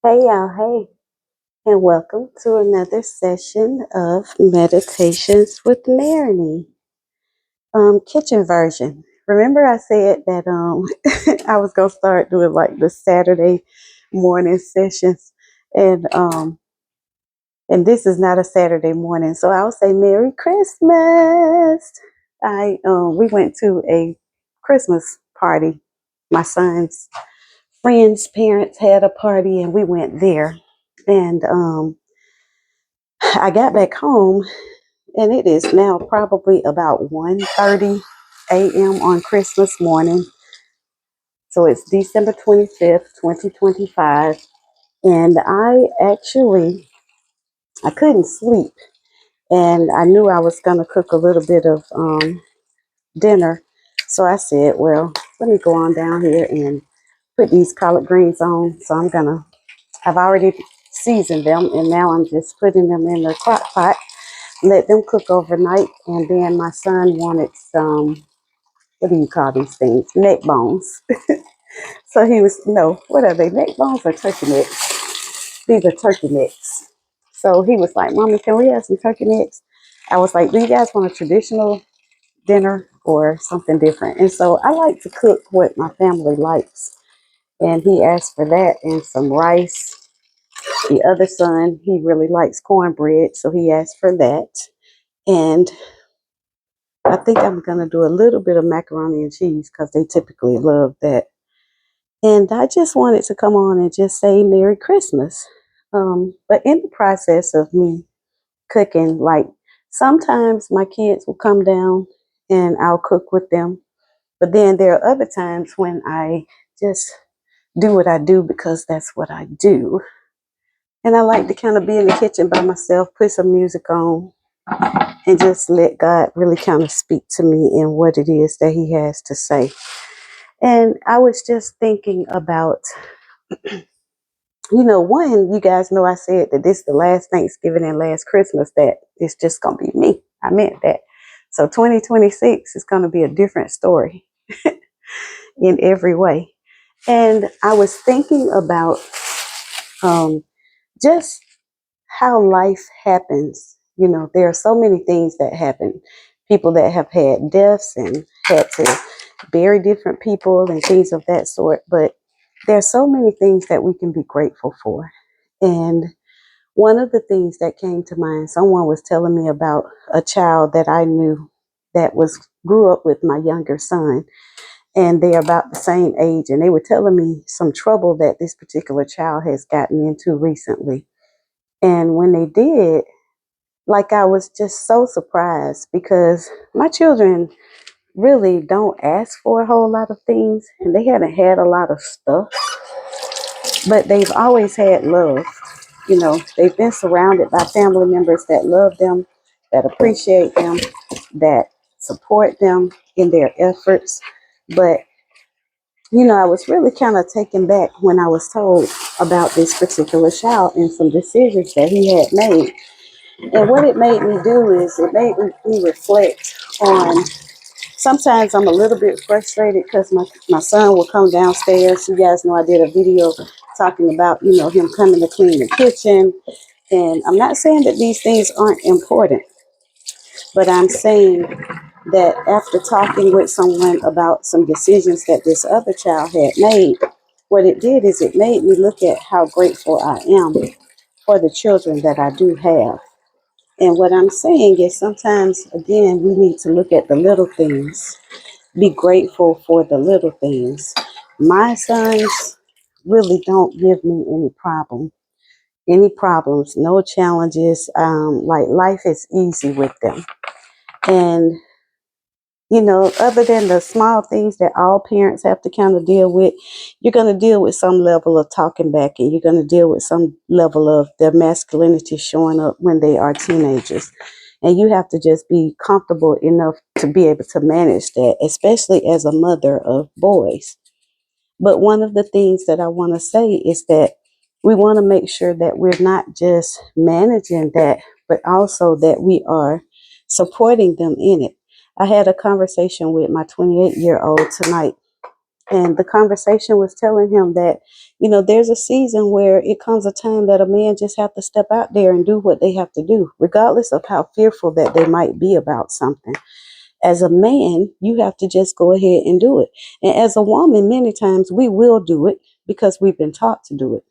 Hey y'all, hey, and welcome to another session of Meditations with Marigny, kitchen version. Remember I said that I was gonna start doing like the Saturday morning sessions, and this is not a Saturday morning, so I'll say Merry Christmas. We went to a Christmas party. My son's friends' parents had a party, and we went there, and I got back home and it is now probably about 1:30 a.m. on Christmas morning. So it's December 25th, 2025. And I couldn't sleep. And I knew I was going to cook a little bit of dinner. So I said, well, let me go on down here and put these collard greens on. So I've already seasoned them and now I'm just putting them in the crock pot, let them cook overnight. And then my son wanted some, what do you call these things? Neck bones. So he was, no, what are they? Neck bones or turkey necks? These are turkey necks. So he was like, Mommy, can we have some turkey necks? I was like, do you guys want a traditional dinner or something different? And so I like to cook what my family likes. And he asked for that and some rice. The other son, he really likes cornbread, so he asked for that. And I think I'm going to do a little bit of macaroni and cheese because they typically love that. And I just wanted to come on and just say Merry Christmas. But in the process of me cooking, like sometimes my kids will come down and I'll cook with them. But then there are other times when I just do what I do because that's what I do. And I like to kind of be in the kitchen by myself, put some music on, and just let God really kind of speak to me in what it is that He has to say. And I was just thinking about, one, you guys know I said that this is the last Thanksgiving and last Christmas that it's just going to be me. I meant that. So 2026 is going to be a different story in every way. And I was thinking about just how life happens. There are so many things that happen. People that have had deaths and had to bury different people and things of that sort. But there are so many things that we can be grateful for. And one of the things that came to mind, someone was telling me about a child that I knew that grew up with my younger son, and they're about the same age. And they were telling me some trouble that this particular child has gotten into recently. And when they did, like I was just so surprised because my children really don't ask for a whole lot of things and they haven't had a lot of stuff, but they've always had love. They've been surrounded by family members that love them, that appreciate them, that support them in their efforts. But, I was really kind of taken back when I was told about this particular child and some decisions that he had made. And what it made me do is it made me reflect on, sometimes I'm a little bit frustrated because my son will come downstairs. You guys know I did a video talking about, him coming to clean the kitchen. And I'm not saying that these things aren't important, but I'm saying that after talking with someone about some decisions that this other child had made, what it did is it made me look at how grateful I am for the children that I do have. And what I'm saying is sometimes, again, we need to look at the little things, be grateful for the little things. My sons really don't give me any problems, no challenges. Like life is easy with them. And, other than the small things that all parents have to kind of deal with, you're going to deal with some level of talking back and you're going to deal with some level of their masculinity showing up when they are teenagers. And you have to just be comfortable enough to be able to manage that, especially as a mother of boys. But one of the things that I want to say is that we want to make sure that we're not just managing that, but also that we are supporting them in it. I had a conversation with my 28-year-old tonight, and the conversation was telling him that There's a season where it comes a time that a man just have to step out there and do what they have to do, regardless of how fearful that they might be about something. As a man, you have to just go ahead and do it. And as a woman, many times we will do it because we've been taught to do it.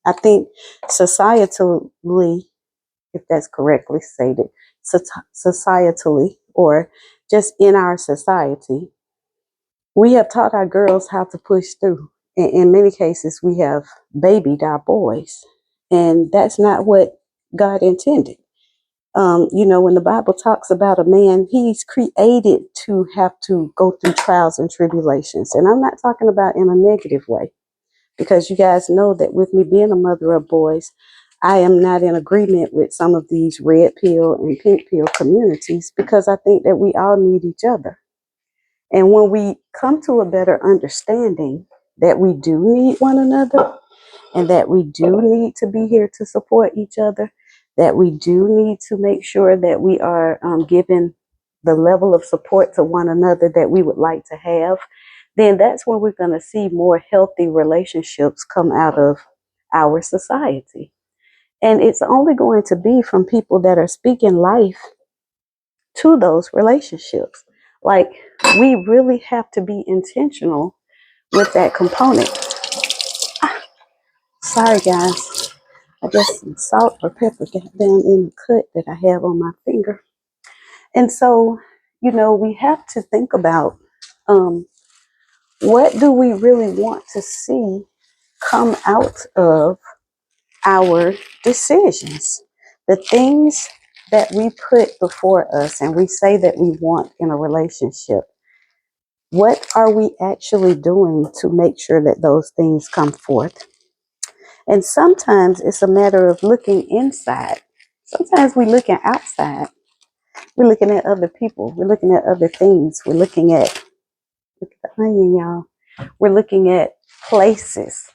I think societally, if that's correctly stated, societally, or just in our society, we have taught our girls how to push through. In many cases, we have babied our boys, and that's not what God intended. When the Bible talks about a man, he's created to have to go through trials and tribulations. And I'm not talking about in a negative way, because you guys know that with me being a mother of boys, I am not in agreement with some of these red pill and pink pill communities, because I think that we all need each other. And when we come to a better understanding that we do need one another, and that we do need to be here to support each other, that we do need to make sure that we are giving the level of support to one another that we would like to have, then that's when we're going to see more healthy relationships come out of our society. And it's only going to be from people that are speaking life to those relationships. Like, we really have to be intentional with that component. Sorry, guys. I guess some salt or pepper got down in the cut that I have on my finger. And so, we have to think about what do we really want to see come out of our decisions? The things that we put before us and we say that we want in a relationship, what are we actually doing to make sure that those things come forth? And sometimes it's a matter of looking inside. Sometimes we're looking outside. We're looking at other people. We're looking at other things. Look at the onion, y'all. We're looking at places.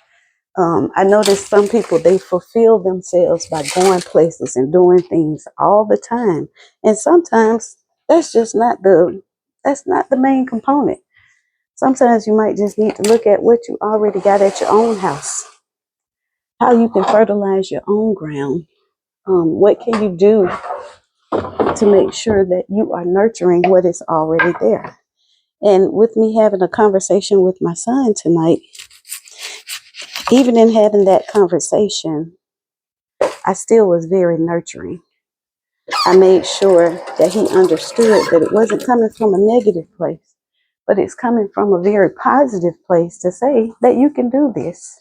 I notice some people, they fulfill themselves by going places and doing things all the time. And sometimes that's not the main component. Sometimes you might just need to look at what you already got at your own house, how you can fertilize your own ground. What can you do to make sure that you are nurturing what is already there? And with me having a conversation with my son tonight, even in having that conversation, I still was very nurturing. I made sure that he understood that it wasn't coming from a negative place, but it's coming from a very positive place to say that you can do this.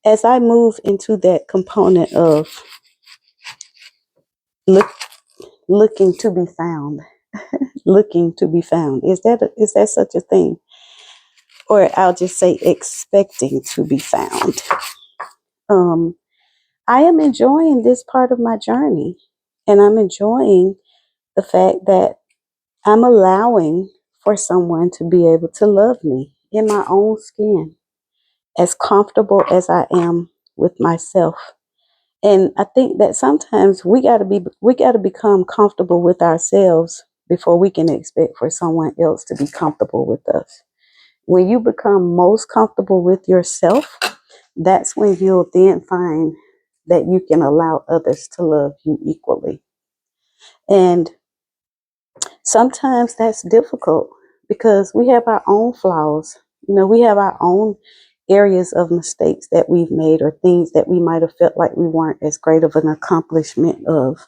As I move into that component of looking to be found, looking to be found, is that such a thing? Or I'll just say expecting to be found. I am enjoying this part of my journey, and I'm enjoying the fact that I'm allowing for someone to be able to love me in my own skin, as comfortable as I am with myself. And I think that sometimes we got to become comfortable with ourselves before we can expect for someone else to be comfortable with us. When you become most comfortable with yourself, that's when you'll then find that you can allow others to love you equally. And sometimes that's difficult because we have our own flaws. We have our own areas of mistakes that we've made, or things that we might have felt like we weren't as great of an accomplishment of.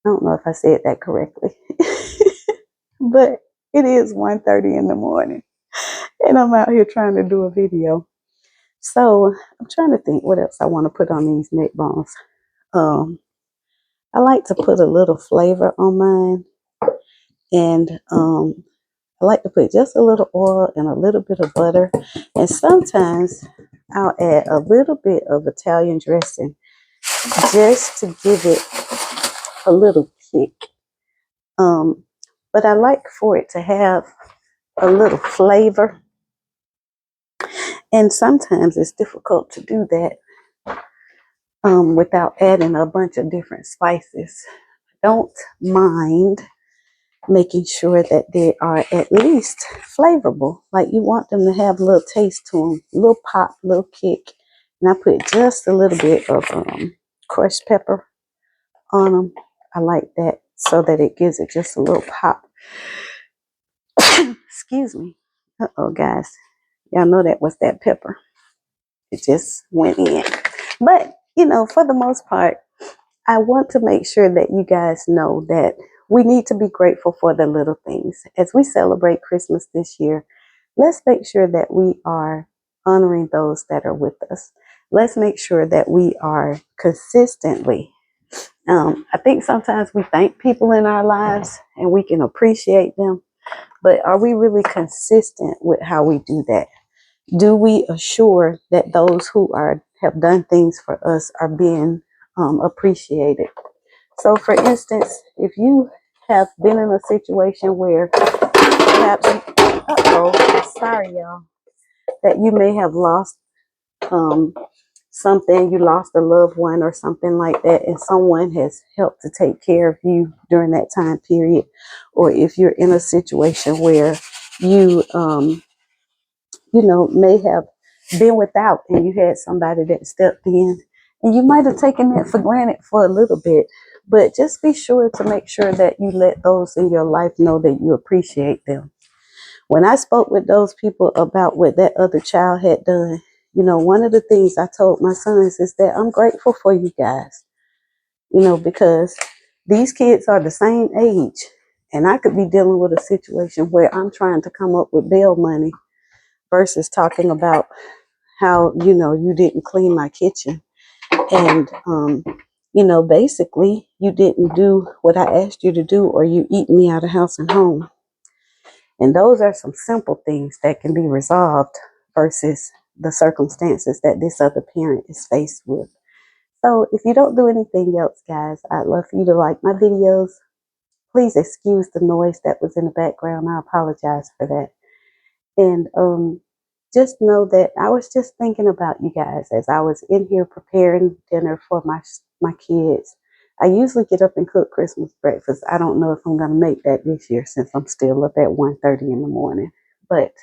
I don't know if I said that correctly, but it is 1:30 in the morning and I'm out here trying to do a video. So I'm trying to think what else I want to put on these neck bones. I like to put a little flavor on mine, and I like to put just a little oil and a little bit of butter, and sometimes I'll add a little bit of Italian dressing just to give it a little kick. But I like for it to have a little flavor, and sometimes it's difficult to do that without adding a bunch of different spices. Don't mind making sure that they are at least flavorful. Like you want them to have a little taste to them, a little pop, a little kick. And I put just a little bit of crushed pepper on them. I like that so that it gives it just a little pop. Excuse me. Uh-oh, guys. Y'all know that was that pepper. It just went in. But, for the most part, I want to make sure that you guys know that we need to be grateful for the little things. As we celebrate Christmas this year, let's make sure that we are honoring those that are with us. Let's make sure that we are consistently. I think sometimes we thank people in our lives and we can appreciate them, but are we really consistent with how we do that? Do we assure that those who have done things for us are being appreciated? So, for instance, if you have been in a situation where perhaps, sorry, y'all, that you may have lost um, something, you lost a loved one or something like that, and someone has helped to take care of you during that time period, or if you're in a situation where you, may have been without and you had somebody that stepped in, and you might have taken that for granted for a little bit, but just be sure to make sure that you let those in your life know that you appreciate them. When I spoke with those people about what that other child had done, one of the things I told my sons is that I'm grateful for you guys, because these kids are the same age, and I could be dealing with a situation where I'm trying to come up with bail money versus talking about how, you didn't clean my kitchen. And, basically you didn't do what I asked you to do, or you eat me out of house and home. And those are some simple things that can be resolved versus the circumstances that this other parent is faced with. So if you don't do anything else, guys, I'd love for you to like my videos. Please excuse the noise that was in the background. I apologize for that. And just know that I was just thinking about you guys as I was in here preparing dinner for my kids. I usually get up and cook Christmas breakfast. I don't know if I'm going to make that this year since I'm still up at 1:30 in the morning. But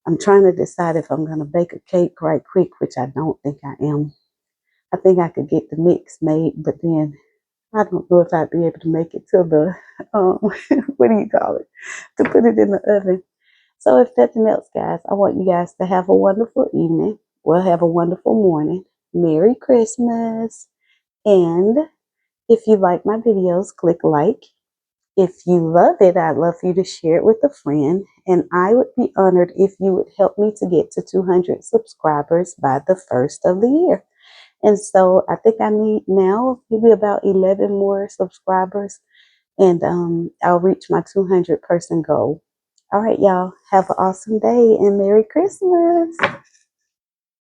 I'm trying to decide if I'm going to bake a cake right quick, which I don't think I am. I think I could get the mix made, but then I don't know if I'd be able to make it to the, what do you call it, to put it in the oven. So if nothing else, guys, I want you guys to have a wonderful evening. We'll have a wonderful morning. Merry Christmas. And if you like my videos, click like. If you love it, I'd love for you to share it with a friend. And I would be honored if you would help me to get to 200 subscribers by the first of the year. And so I think I need now maybe about 11 more subscribers, and I'll reach my 200 person goal. All right, y'all. Have an awesome day and Merry Christmas.